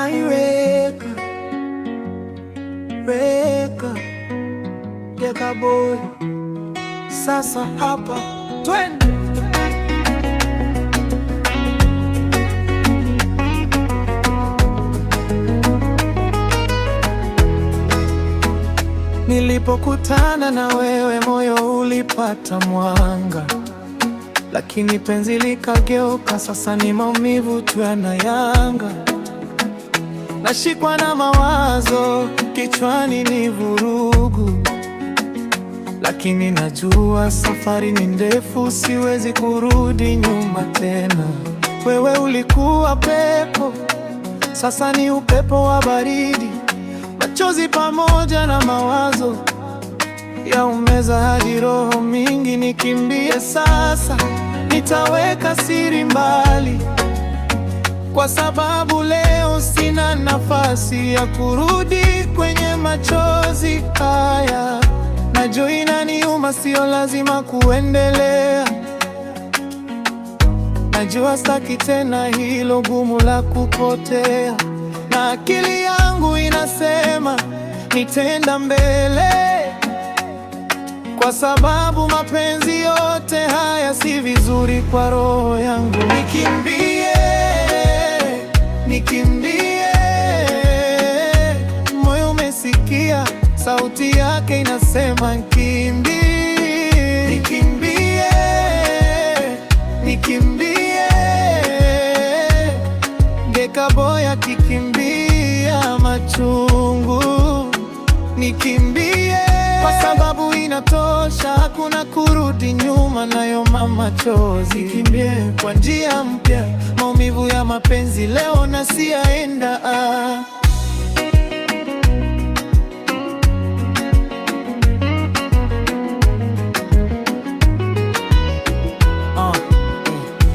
Aiweka weka Geka Boy, sasa hapa twende. Nilipokutana na wewe moyo ulipata mwanga, lakini penzi likageuka, sasa ni maumivu tu yanayanga. Nashikwa na mawazo, kichwani ni vurugu, lakini najua safari ni ndefu, siwezi kurudi nyuma tena. Wewe ulikuwa pepo, sasa ni upepo wa baridi. Machozi pamoja na mawazo yaumeza hadi roho mingi. Nikimbie sasa, nitaweka siri mbali, kwa sababu leo sina nafasi ya kurudi kwenye machozi haya. Najua inaniuma, sio lazima kuendelea. Najua sitaki tena hilo gumu la kupotea, na akili yangu inasema nitenda mbele, kwa sababu mapenzi yote haya si vizuri kwa roho yangu. Nikimbie, moyo umesikia sauti yake inasema nikimbie. Geka Boy akikimbia machungu. Nikimbie kwa sababu inatosha, hakuna kurudi nyuma, nayo machozi. Nikimbie kwa njia mpya, maumivu ya mapenzi leo na siyaenda.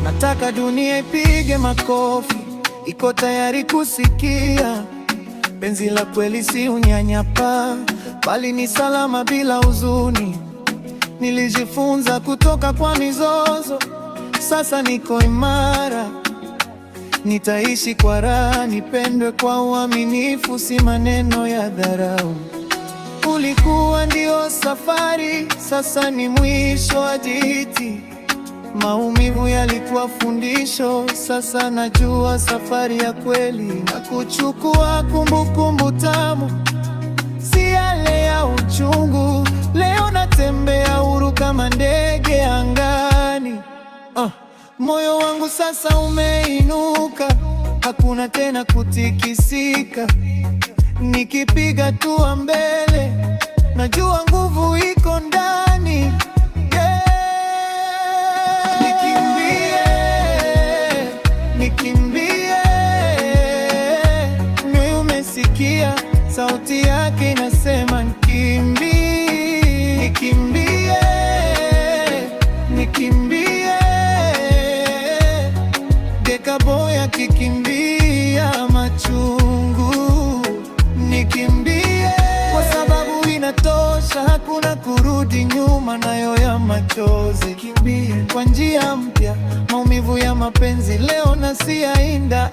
Nataka dunia ipige makofi, iko tayari kusikia. Penzi la kweli si unyanyapaa, bali ni salama bila huzuni. Nilijifunza kutoka kwa mizozo, sasa niko imara. Nitaishi kwa raha, nipendwe kwa uaminifu, si maneno ya dharau. Ulikuwa ndio safari, sasa ni mwisho wa hadithi. Maumivu yalikuwa fundisho, sasa najua safari ya kweli na kuchukua kumbukumbu tamu, si yale ya uchungu. Leo natembea huru kama ndege angani. Moyo wangu sasa umeinuka, hakuna tena kutikisika. Nikipiga hatua mbele, najua nguvu iko ndani. Nikimbie, moyo umesikia sauti yake inasema nikimbie. Geka Boy akikimbia machungu. Nikimbie kwa sababu inatosha, hakuna kurudi nyuma, nayo ya machozi. Kimbie kwa njia mpya, maumivu ya mapenzi leo na siyaenda.